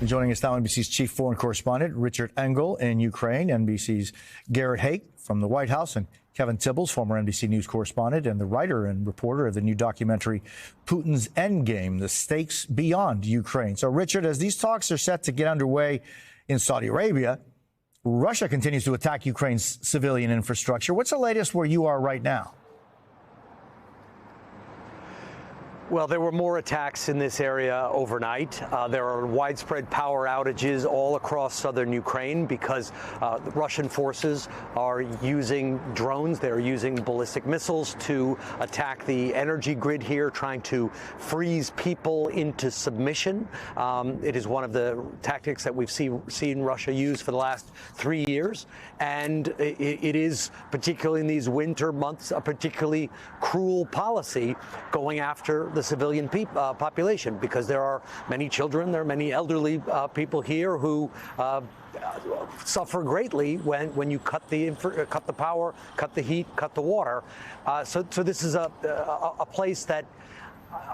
Joining us now, NBC's chief foreign correspondent, Richard Engel in Ukraine, NBC's Garrett Haake from the White House, and Kevin Tibbles, former NBC News correspondent and the writer and reporter of the new documentary, Putin's Endgame, The Stakes Beyond Ukraine. So, Richard, as these talks are set to get underway in Saudi Arabia, Russia continues to attack Ukraine's civilian infrastructure. What's the latest where you are right now? Well, there were more attacks in this area overnight. There are widespread power outages all across southern Ukraine because the Russian forces are using drones. They're using ballistic missiles to attack the energy grid here, trying to freeze people into submission. It is one of the tactics that we've seen Russia use for the last 3 years. And it is, particularly in these winter months, a particularly cruel policy going after the civilian population, because there are many children, there are many elderly people here who suffer greatly when you cut the power, cut the heat, cut the water. So this is a place that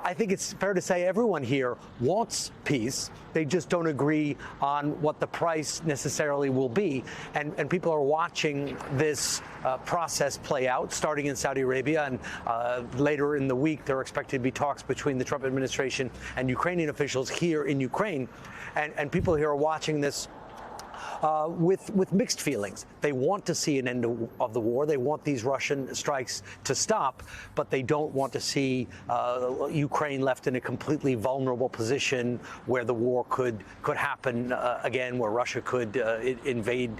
I think it's fair to say everyone here wants peace. They just don't agree on what the price necessarily will be. And people are watching this process play out, starting in Saudi Arabia. And later in the week, there are expected to be talks between the Trump administration and Ukrainian officials here in Ukraine. And people here are watching this with mixed feelings. They want to see an end of the war. They want these Russian strikes to stop, but they don't want to see Ukraine left in a completely vulnerable position where the war could happen again, where Russia could invade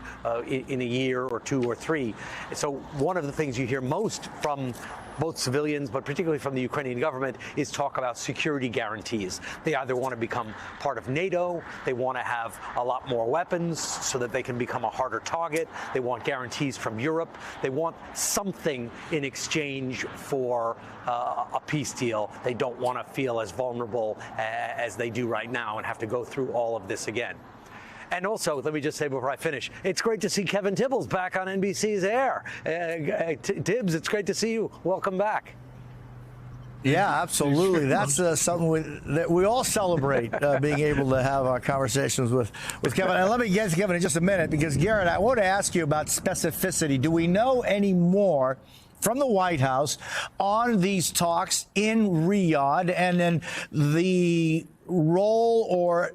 in a year or two or three. So one of the things you hear most from both civilians, but particularly from the Ukrainian government, is talk about security guarantees. They either want to become part of NATO, they want to have a lot more weapons so that they can become a harder target, they want guarantees from Europe, they want something in exchange for a peace deal. They don't want to feel as vulnerable as they do right now and have to go through all of this again. And also, let me just say before I finish, it's great to see Kevin Tibbles back on NBC's air. Tibbs, it's great to see you. Welcome back. Yeah, absolutely. That's something that we all celebrate, being able to have our conversations with Kevin. And let me get to Kevin in just a minute, because, Garrett, I want to ask you about specificity. Do we know any more from the White House on these talks in Riyadh, and then the role or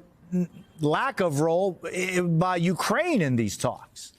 lack of role by Ukraine in these talks?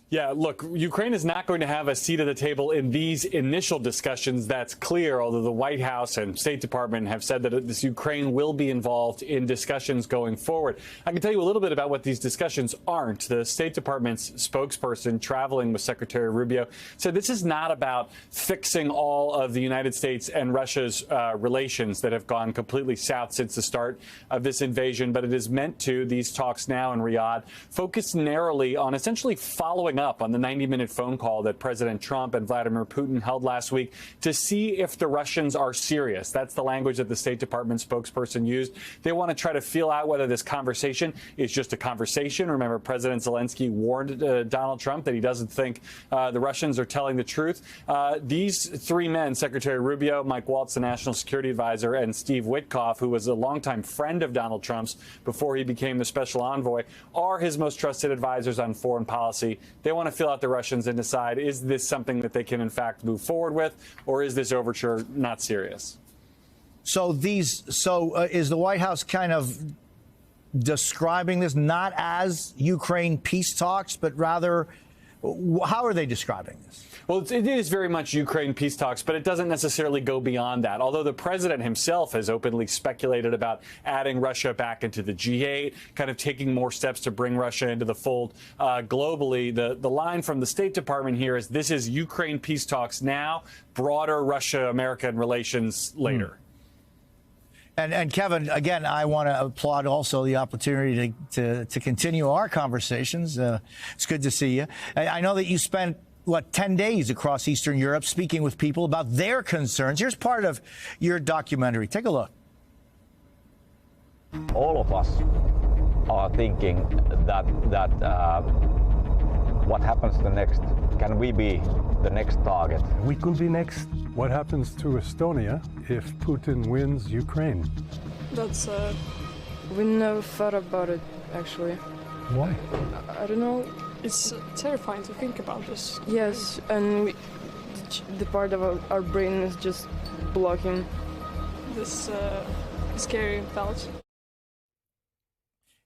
Yeah, look, Ukraine is not going to have a seat at the table in these initial discussions. That's clear, although the White House and State Department have said that this Ukraine will be involved in discussions going forward. I can tell you a little bit about what these discussions aren't. The State Department's spokesperson traveling with Secretary Rubio said this is not about fixing all of the United States and Russia's relations that have gone completely south since the start of this invasion, but it is meant to, these talks now in Riyadh, focus narrowly on essentially following up on the 90-minute phone call that President Trump and Vladimir Putin held last week to see if the Russians are serious. That's the language that the State Department spokesperson used. They want to try to feel out whether this conversation is just a conversation. Remember, President Zelensky warned Donald Trump that he doesn't think the Russians are telling the truth. These three men, Secretary Rubio, Mike Waltz, the National Security Advisor, and Steve Witkoff, who was a longtime friend of Donald Trump's before he became the special envoy, are his most trusted advisors on foreign policy. They want to feel out the Russians and decide, is this something that they can, in fact, move forward with, or is this overture not serious? So is the White House kind of describing this not as Ukraine peace talks, but rather, how are they describing this? Well, it is very much Ukraine peace talks, but it doesn't necessarily go beyond that. Although the president himself has openly speculated about adding Russia back into the G8, kind of taking more steps to bring Russia into the fold globally. The line from the State Department here is this is Ukraine peace talks now, broader Russia-American relations later. And Kevin, again, I want to applaud also the opportunity to continue our conversations. It's good to see you. I know that you spent 10 days across Eastern Europe speaking with people about their concerns. Here's part of your documentary. Take a look. All of us are thinking that what happens the next? Can we be the next target? We could be next. What happens to Estonia if Putin wins Ukraine? That's We never thought about it, actually. Why? I don't know. It's terrifying to think about this. Yes, and the part of our brain is just blocking. This scary thoughts.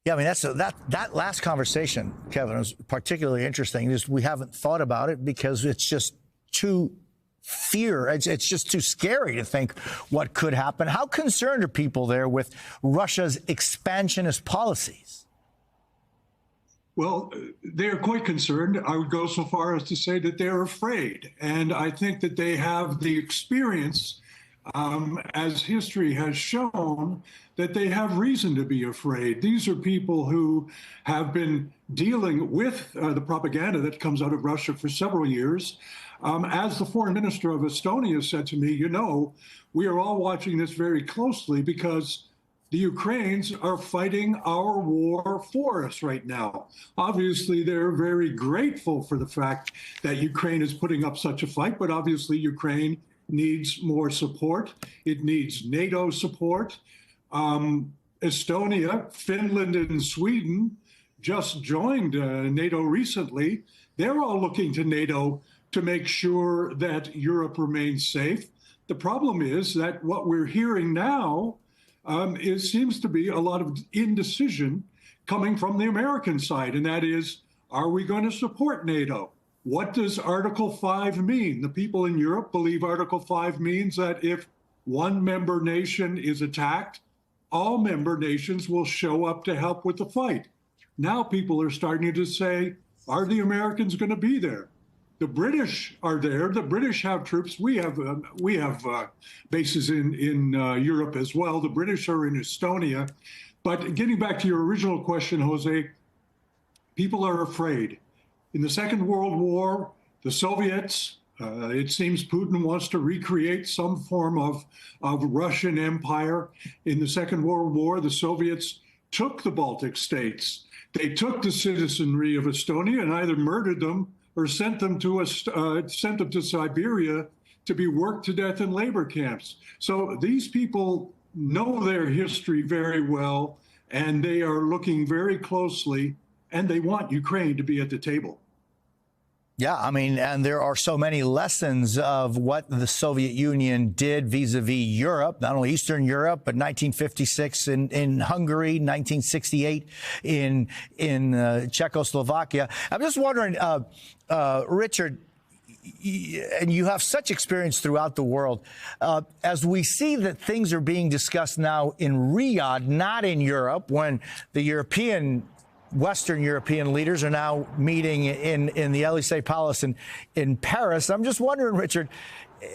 Yeah, I mean that last conversation, Kevin, was particularly interesting. Just we haven't thought about it because it's just too it's just too scary to think what could happen. How concerned are people there with Russia's expansionist policies? Well, they're quite concerned. I would go so far as to say that they're afraid. And I think that they have the experience, as history has shown, that they have reason to be afraid. These are people who have been dealing with the propaganda that comes out of Russia for several years. As the foreign minister of Estonia said to me, we are all watching this very closely because the Ukrainians are fighting our war for us right now. Obviously, they're very grateful for the fact that Ukraine is putting up such a fight, but obviously Ukraine needs more support. It needs NATO support. Estonia, Finland, and Sweden just joined NATO recently. They're all looking to NATO to make sure that Europe remains safe. The problem is that what we're hearing now it seems to be a lot of indecision coming from the American side, and that is, are we going to support NATO? What does Article 5 mean? The people in Europe believe Article 5 means that if one member nation is attacked, all member nations will show up to help with the fight. Now people are starting to say, are the Americans going to be there? The British are there. The British have troops. We have bases in Europe as well. The British are in Estonia. But getting back to your original question, Jose, people are afraid. In the Second World War, the Soviets, it seems Putin wants to recreate some form of Russian empire. In the Second World War, the Soviets took the Baltic states. They took the citizenry of Estonia and either murdered them or sent them to Siberia to be worked to death in labor camps. So these people know their history very well, and they are looking very closely, and they want Ukraine to be at the table. Yeah, I mean, and there are so many lessons of what the Soviet Union did vis-a-vis Europe, not only Eastern Europe, but 1956 in Hungary, 1968 in Czechoslovakia. I'm just wondering, Richard, and you have such experience throughout the world, as we see that things are being discussed now in Riyadh, not in Europe, when the Western European leaders are now meeting in the Élysée Palace in Paris. I'm just wondering, Richard,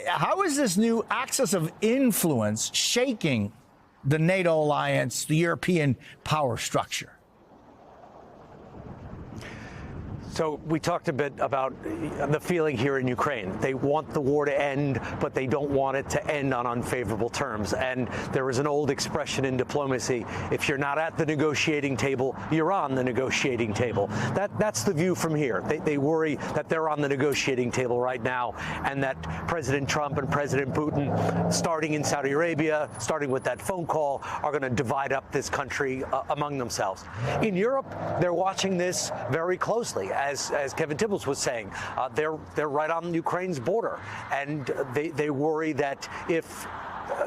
how is this new axis of influence shaking the NATO alliance, the European power structure? So we talked a bit about the feeling here in Ukraine. They want the war to end, but they don't want it to end on unfavorable terms. And there is an old expression in diplomacy: if you're not at the negotiating table, you're on the negotiating table. That's the view from here. They worry that they're on the negotiating table right now, and that President Trump and President Putin, starting in Saudi Arabia, starting with that phone call, are going to divide up this country among themselves. In Europe, they're watching this very closely. As Kevin Tibbles was saying, they're right on Ukraine's border, and they worry that if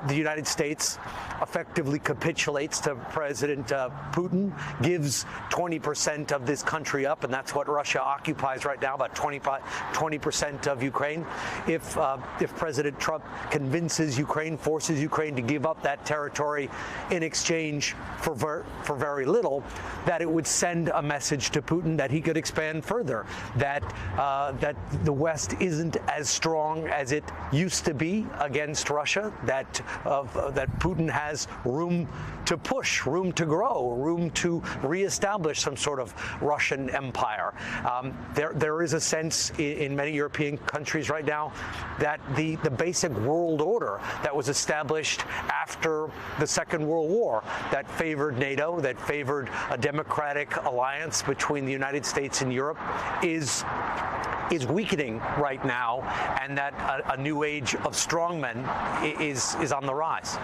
the United States effectively capitulates to President Putin, gives 20% of this country up, and that's what Russia occupies right now, about 20% of Ukraine. If President Trump convinces Ukraine, forces Ukraine to give up that territory in exchange for very little, that it would send a message to Putin that he could expand further, that the West isn't as strong as it used to be against Russia, that Putin has room to push, room to grow, room to reestablish some sort of Russian empire. There is a sense in many European countries right now that the basic world order that was established after the Second World War, that favored NATO, that favored a democratic alliance between the United States and Europe, is weakening right now, and that a new age of strongmen is on the rise.